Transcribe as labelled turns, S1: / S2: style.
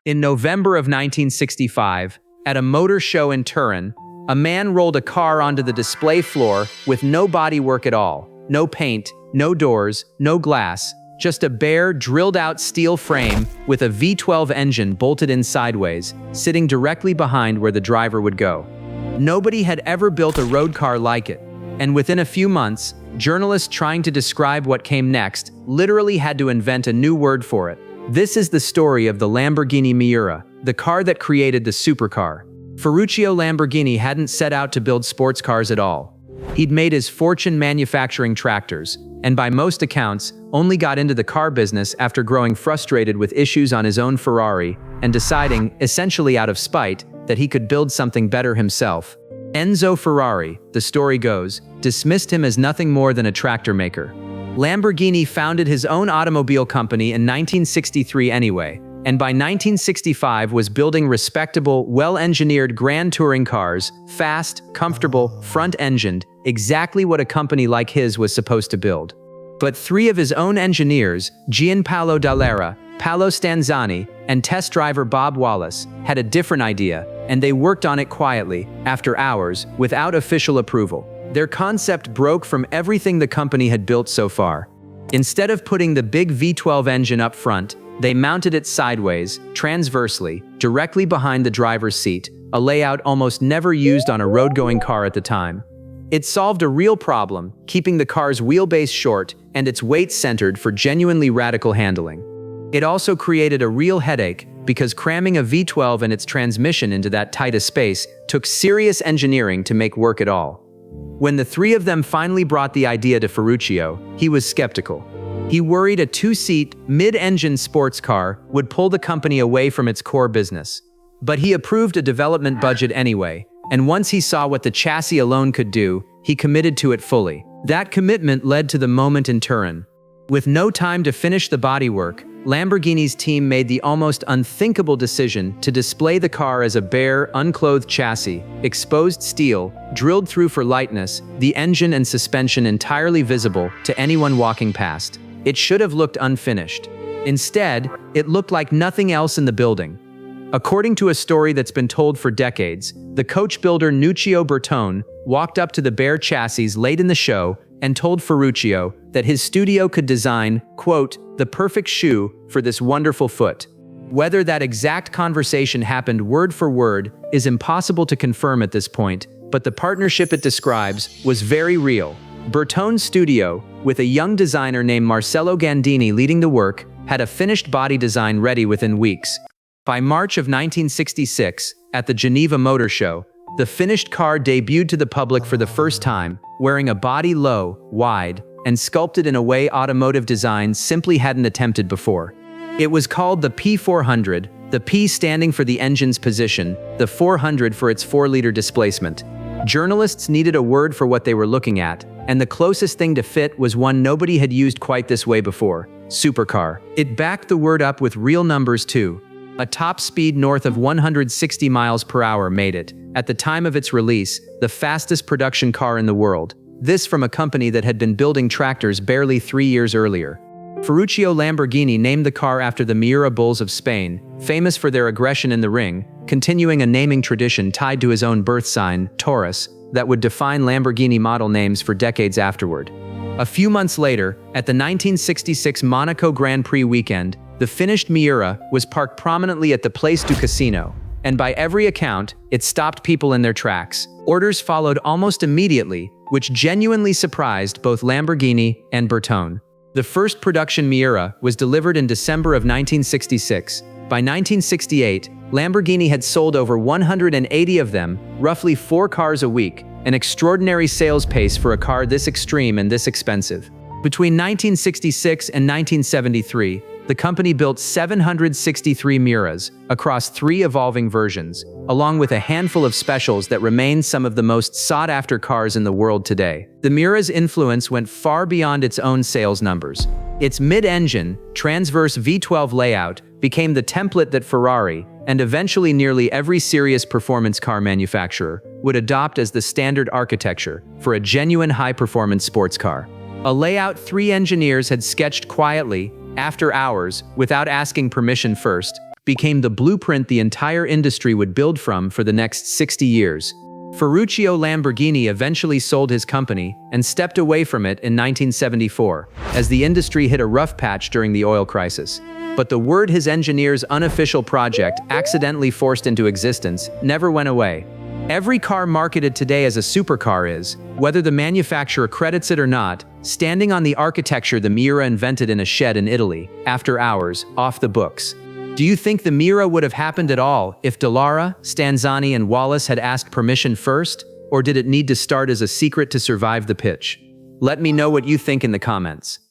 S1: In November of 1965, at a motor show in Turin, a man rolled a car onto the display floor with no bodywork at all. No paint, no doors, no glass, just a bare, drilled-out steel frame with a V12 engine bolted in sideways, sitting directly behind where the driver would go. Nobody had ever built a road car like it, and within a few months, journalists trying to describe what came next literally had to invent a new word for it. This is the story of the Lamborghini Miura, the car that created the supercar. Ferruccio Lamborghini hadn't set out to build sports cars at all. He'd made his fortune manufacturing tractors, and by most accounts, only got into the car business after growing frustrated with issues on his own Ferrari and deciding, essentially out of spite, that he could build something better himself. Enzo Ferrari, the story goes, dismissed him as nothing more than a tractor maker. Lamborghini founded his own automobile company in 1963 anyway, and by 1965 was building respectable, well-engineered grand touring cars, fast, comfortable, front-engined, exactly what a company like his was supposed to build. But three of his own engineers, Gianpaolo Dall'Era, Paolo Stanzani, and test driver Bob Wallace, had a different idea, and they worked on it quietly, after hours, without official approval. Their concept broke from everything the company had built so far. Instead of putting the big V12 engine up front, they mounted it sideways, transversely, directly behind the driver's seat, a layout almost never used on a road-going car at the time. It solved a real problem, keeping the car's wheelbase short and its weight centered for genuinely radical handling. It also created a real headache, because cramming a V12 and its transmission into that tight a space took serious engineering to make work at all. When the three of them finally brought the idea to Ferruccio, he was skeptical. He worried a two-seat, mid-engine sports car would pull the company away from its core business. But he approved a development budget anyway, and once he saw what the chassis alone could do, he committed to it fully. That commitment led to the moment in Turin. With no time to finish the bodywork, Lamborghini's team made the almost unthinkable decision to display the car as a bare, unclothed chassis, exposed steel, drilled through for lightness, the engine and suspension entirely visible to anyone walking past. It should have looked unfinished. Instead, it looked like nothing else in the building. According to a story that's been told for decades, the coach builder Nuccio Bertone walked up to the bare chassis late in the show and told Ferruccio that his studio could design, quote, the perfect shoe for this wonderful foot. Whether that exact conversation happened word for word is impossible to confirm at this point, but the partnership it describes was very real. Bertone's studio, with a young designer named Marcello Gandini leading the work, had a finished body design ready within weeks. By March of 1966, at the Geneva Motor Show, the finished car debuted to the public for the first time, wearing a body low, wide, and sculpted in a way automotive design simply hadn't attempted before. It was called the P400, the P standing for the engine's position, the 400 for its 4-liter displacement. Journalists needed a word for what they were looking at, and the closest thing to fit was one nobody had used quite this way before: supercar. It backed the word up with real numbers too. A top speed north of 160 miles per hour made it, at the time of its release, the fastest production car in the world. This from a company that had been building tractors barely 3 years earlier. Ferruccio Lamborghini named the car after the Miura bulls of Spain, famous for their aggression in the ring, continuing a naming tradition tied to his own birth sign, Taurus, that would define Lamborghini model names for decades afterward. A few months later, at the 1966 Monaco Grand Prix weekend, the finished Miura was parked prominently at the Place du Casino, and by every account, it stopped people in their tracks. Orders followed almost immediately, which genuinely surprised both Lamborghini and Bertone. The first production Miura was delivered in December of 1966. By 1968, Lamborghini had sold over 180 of them, roughly 4 cars a week, an extraordinary sales pace for a car this extreme and this expensive. Between 1966 and 1973, the company built 763 Miuras across 3 evolving versions, along with a handful of specials that remain some of the most sought-after cars in the world today. The Miura's influence went far beyond its own sales numbers. Its mid-engine, transverse V12 layout became the template that Ferrari, and eventually nearly every serious performance car manufacturer, would adopt as the standard architecture for a genuine high-performance sports car. A layout 3 engineers had sketched quietly, after hours, without asking permission first, became the blueprint the entire industry would build from for the next 60 years. Ferruccio Lamborghini eventually sold his company and stepped away from it in 1974, as the industry hit a rough patch during the oil crisis. But the word his engineers' unofficial project accidentally forced into existence never went away. Every car marketed today as a supercar is, whether the manufacturer credits it or not, standing on the architecture the Miura invented in a shed in Italy, after hours, off the books. Do you think the Miura would have happened at all if Dallara, Stanzani, and Wallace had asked permission first? Or did it need to start as a secret to survive the pitch? Let me know what you think in the comments.